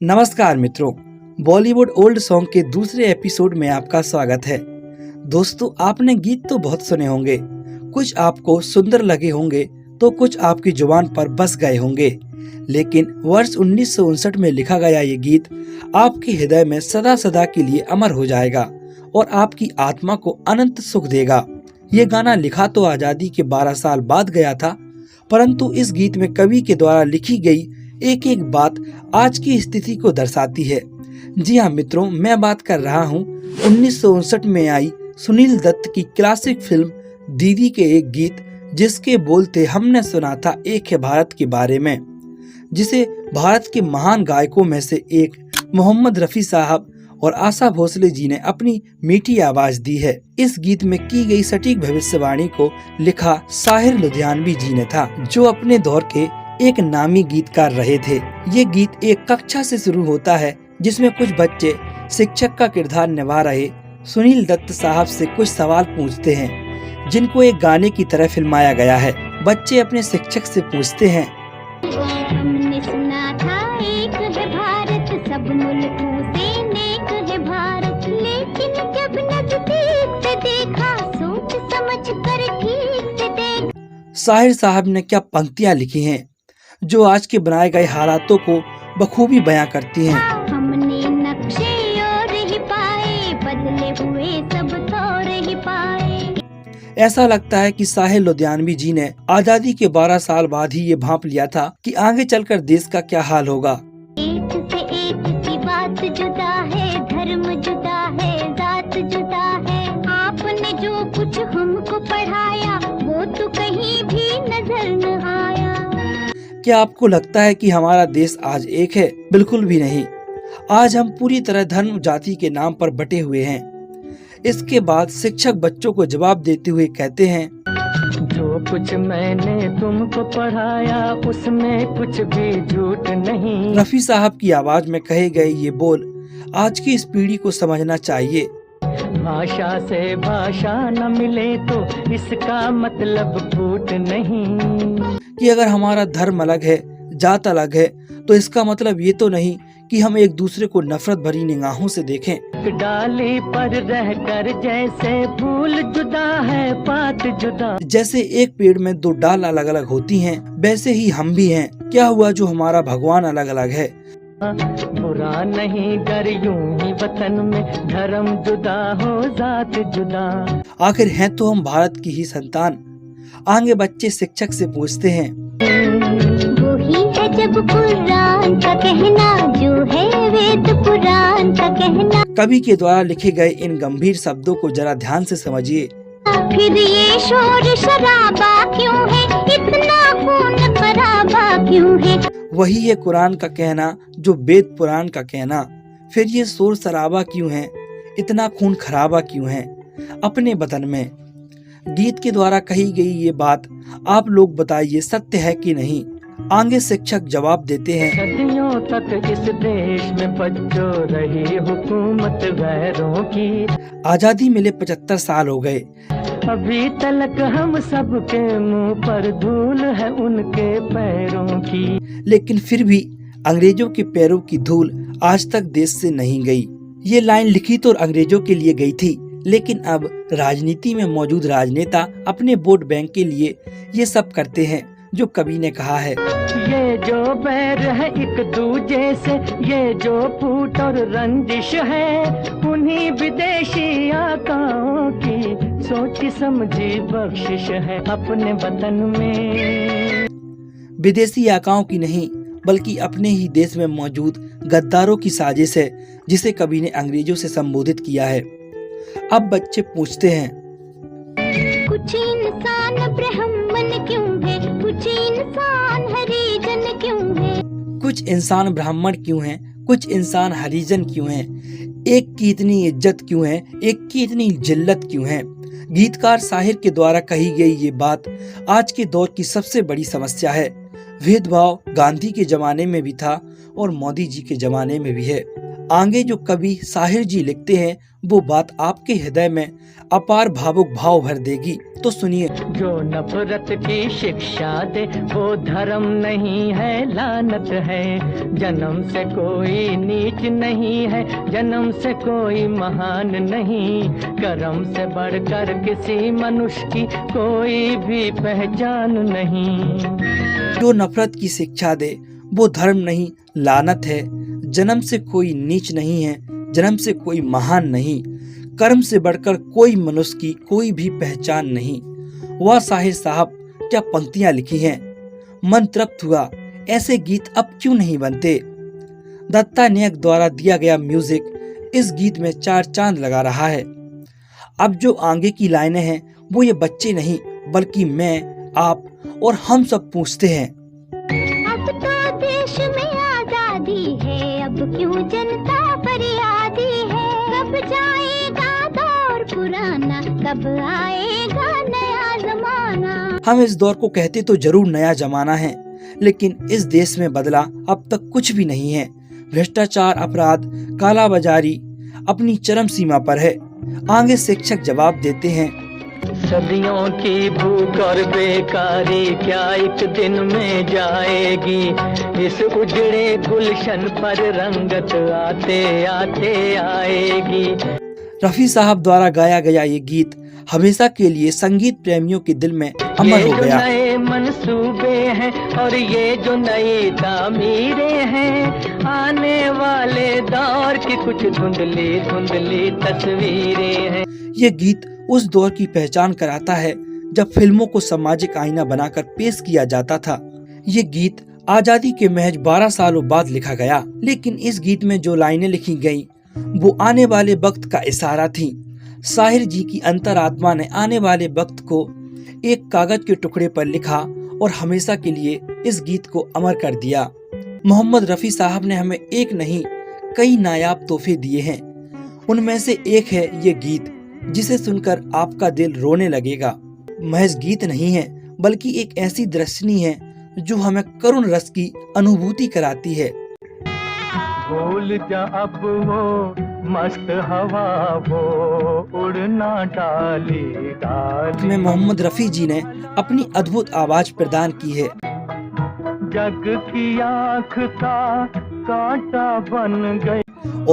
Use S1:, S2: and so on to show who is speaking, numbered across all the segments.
S1: नमस्कार मित्रों, Bollywood old song के दूसरे एपिसोड में आपका स्वागत है। दोस्तों, आपने गीत तो बहुत सुने होंगे, कुछ आपको सुंदर लगे होंगे तो कुछ आपकी जुबान पर बस गए होंगे, लेकिन वर्ष 1959 में लिखा गया ये गीत आपके हृदय में सदा सदा के लिए अमर हो जाएगा और आपकी आत्मा को अनंत सुख देगा। ये गाना लिखा तो आजादी के 12 साल बाद गया था, परंतु इस गीत में कवि के द्वारा लिखी गई एक एक बात आज की स्थिति को दर्शाती है। जी हाँ मित्रों, मैं बात कर रहा हूँ 1959 में आई सुनील दत्त की क्लासिक फिल्म दीदी के एक गीत जिसके बोल थे हमने सुना था एक है भारत के बारे में, जिसे भारत के महान गायकों में से एक मोहम्मद रफी साहब और आशा भोसले जी ने अपनी मीठी आवाज दी है। इस गीत में की गई सटीक भविष्यवाणी को लिखा साहिर लुधियानवी जी ने था, जो अपने दौर के एक नामी गीतकार रहे थे। ये गीत एक कक्षा से शुरू होता है जिसमें कुछ बच्चे शिक्षक का किरदार निभा रहे सुनील दत्त साहब से कुछ सवाल पूछते हैं, जिनको एक गाने की तरह फिल्माया गया है। बच्चे अपने शिक्षक से पूछते हैं,
S2: हमने सुना था एक है भारत, सब मुल्कों से नेक है भारत, लेकिन जब नजदीक से देखा सोच समझ कर ठीक से देख।
S1: साहिर साहब ने क्या पंक्तियां लिखी हैं जो आज के बनाए गए हालातों को बखूबी बयां करती हैं।
S2: हमने नक्शे और ही पाए, बदले हुए सब थोड़े ही पाए।
S1: ऐसा लगता है कि साहिर लुधियानवी जी ने आजादी के 12 साल बाद ही ये भांप लिया था कि आगे चलकर देश का क्या हाल होगा।
S2: एक से एक की बात जुदा है, धर्म जुदा है, जात जुदा है। आपने जो कुछ हमको पढ़ाया वो तो कहीं भी नजर न आया।
S1: क्या आपको लगता है कि हमारा देश आज एक है? बिल्कुल भी नहीं। आज हम पूरी तरह धर्म जाति के नाम पर बटे हुए हैं। इसके बाद शिक्षक बच्चों को जवाब देते हुए कहते हैं,
S3: जो कुछ मैंने तुमको पढ़ाया उसमें कुछ भी झूठ नहीं।
S1: रफी साहब की आवाज में कहे गए ये बोल आज की इस पीढ़ी को समझना चाहिए।
S3: भाषा से भाषा न मिले तो इसका मतलब फूट नहीं।
S1: कि अगर हमारा धर्म अलग है, जात अलग है, तो इसका मतलब ये तो नहीं कि हम एक दूसरे को नफरत भरी निगाहों से देखें।
S3: डाली पर रहकर जैसे फूल जुदा है पात जुदा।
S1: जैसे एक पेड़ में दो डाल अलग अलग होती हैं, वैसे ही हम भी हैं। क्या हुआ जो हमारा भगवान अलग अलग है।
S3: बुरा नहीं गर यूं ही वतन में धर्म जुदा हो जात जुदा।
S1: आखिर हैं तो हम भारत की ही संतान। आगे बच्चे शिक्षक से पूछते हैं,
S2: वही है जब कुरान का कहना, जो है वेद पुराण का कहना।
S1: कवि के द्वारा लिखे गए इन गंभीर शब्दों को जरा ध्यान से समझिए।
S2: फिर ये शोर शराबा क्यों है, इतना खून खराबा क्यों है।
S1: वही है कुरान का कहना जो वेद पुराण का कहना। फिर ये शोर शराबा क्यों है, इतना खून खराबा क्यों है अपने वतन में। गीत के द्वारा कही गई ये बात आप लोग बताइए सत्य है कि नहीं। आगे शिक्षक जवाब देते हैं,
S3: सदियों तक इस देश में बच्चों रही हुकूमत गैरों की।
S1: आजादी मिले 75 साल हो गए,
S3: अभी तलक हम सबके मुंह पर धूल है उनके पैरों की।
S1: लेकिन फिर भी अंग्रेजों के पैरों की धूल आज तक देश से नहीं गई। ये लाइन लिखी तो अंग्रेजों के लिए गई थी, लेकिन अब राजनीति में मौजूद राजनेता अपने वोट बैंक के लिए ये सब करते हैं जो कवि ने कहा है।
S3: ये जो बैर है एक दूजे से, ये जो फूट और रंजिश है, उन्हीं विदेशी आकाओं की सोची समझी बख्शिश है अपने वतन में।
S1: विदेशी आकाओं की नहीं बल्कि अपने ही देश में मौजूद गद्दारों की साजिश है, जिसे कवि ने अंग्रेजों से संबोधित किया है। अब बच्चे पूछते हैं,
S2: कुछ इंसान ब्राह्मण क्यों है, कुछ इंसान हरिजन क्यों है।
S1: कुछ इंसान ब्राह्मण क्यों हैं, कुछ इंसान हरिजन क्यों हैं। एक की इतनी इज्जत क्यों है, एक की इतनी जिल्लत क्यों है। गीतकार साहिर के द्वारा कही गई ये बात आज के दौर की सबसे बड़ी समस्या है। भेदभाव गांधी के जमाने में भी था और मोदी जी के जमाने में भी है। आगे जो कवि साहिर जी लिखते हैं वो बात आपके हृदय में अपार भावुक भाव भर देगी। तो सुनिए।
S3: जो नफरत की शिक्षा दे वो धर्म नहीं है, लानत है। जन्म से कोई नीच नहीं है, जन्म से कोई महान नहीं। कर्म से बढ़कर किसी मनुष्य की कोई भी पहचान नहीं।
S1: जो नफरत की शिक्षा दे वो धर्म नहीं, लानत है। जन्म से कोई नीच नहीं है, जन्म से कोई महान नहीं। कर्म से बढ़कर कोई मनुष्य की कोई भी पहचान नहीं। वह साहिर साहब क्या पंक्तियां लिखी हैं। मन तृप्त हुआ, ऐसे गीत अब क्यों नहीं बनते। दत्ता नायक द्वारा दिया गया म्यूजिक इस गीत में चार चांद लगा रहा है। अब जो आगे की लाइनें हैं वो ये बच्चे नहीं बल्कि मैं, आप और हम सब पूछते हैं।
S2: अब तो देश में आजादी है, अब क्यों जनता फरियादी है। कब जाएगा दौर पुराना, कब आएगा नया जमाना।
S1: हम इस दौर को कहते तो जरूर नया जमाना है, लेकिन इस देश में बदला अब तक कुछ भी नहीं है। भ्रष्टाचार, अपराध, कालाबाजारी अपनी चरम सीमा पर है। आगे शिक्षक जवाब देते हैं।
S3: सदियों की भूख और बेकारी क्या एक दिन में जाएगी। इस उजड़े गुलशन पर रंगत आते आते आएगी।
S1: रफी साहब द्वारा गाया गया ये गीत हमेशा के लिए संगीत प्रेमियों के दिल में अमर हो गया।
S3: ये जो नए मंसूबे हैं और ये जो नई तामीरें हैं, आने वाले दौर की कुछ धुंधली धुंधली तस्वीरें हैं।
S1: ये गीत उस दौर की पहचान कराता है जब फिल्मों को सामाजिक आईना बनाकर पेश किया जाता था। ये गीत आजादी के महज 12 सालों बाद लिखा गया, लेकिन इस गीत में जो लाइनें लिखी गईं वो आने वाले वक्त का इशारा थी। साहिर जी की अंतरात्मा ने आने वाले वक्त को एक कागज के टुकड़े पर लिखा और हमेशा के लिए इस गीत को अमर कर दिया। मोहम्मद रफी साहब ने हमें एक नहीं कई नायाब तोहफे दिए हैं। उनमें से एक है ये गीत, जिसे सुनकर आपका दिल रोने लगेगा। महज गीत नहीं है बल्कि एक ऐसी दर्शनी है जो हमें करुण रस की अनुभूति कराती है।
S3: भूल जा अब वो मस्त हवा, वो उड़ना डाली डाली
S1: में मोहम्मद रफी जी ने अपनी अद्भुत आवाज प्रदान की है।
S3: जग की आँख का कांटा बन गई।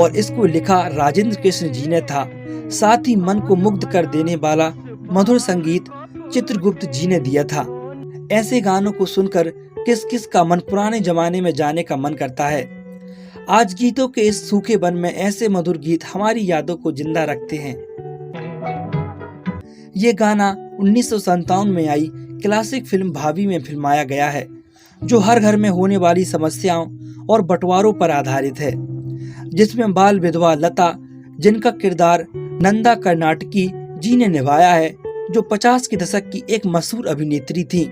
S1: और इसको लिखा राजेंद्र कृष्ण जी ने था। साथ ही मन को मुग्ध कर देने वाला मधुर संगीत चित्रगुप्त जी ने दिया था। ऐसे गानों को सुनकर किस किस का मन पुराने जमाने में जाने का मन करता है। आज गीतों के इस सूखे वन में ऐसे मधुर गीत हमारी यादों को जिंदा रखते हैं। ये गाना 1957 में आई क्लासिक फिल्म भाभी में फिल्माया गया है, जो हर घर में होने वाली समस्याओं और बंटवारों पर आधारित है, जिसमें बाल विधवा लता, जिनका किरदार नंदा कर्नाटकी जी ने निभाया है, जो 50 के दशक की एक मशहूर अभिनेत्री थी।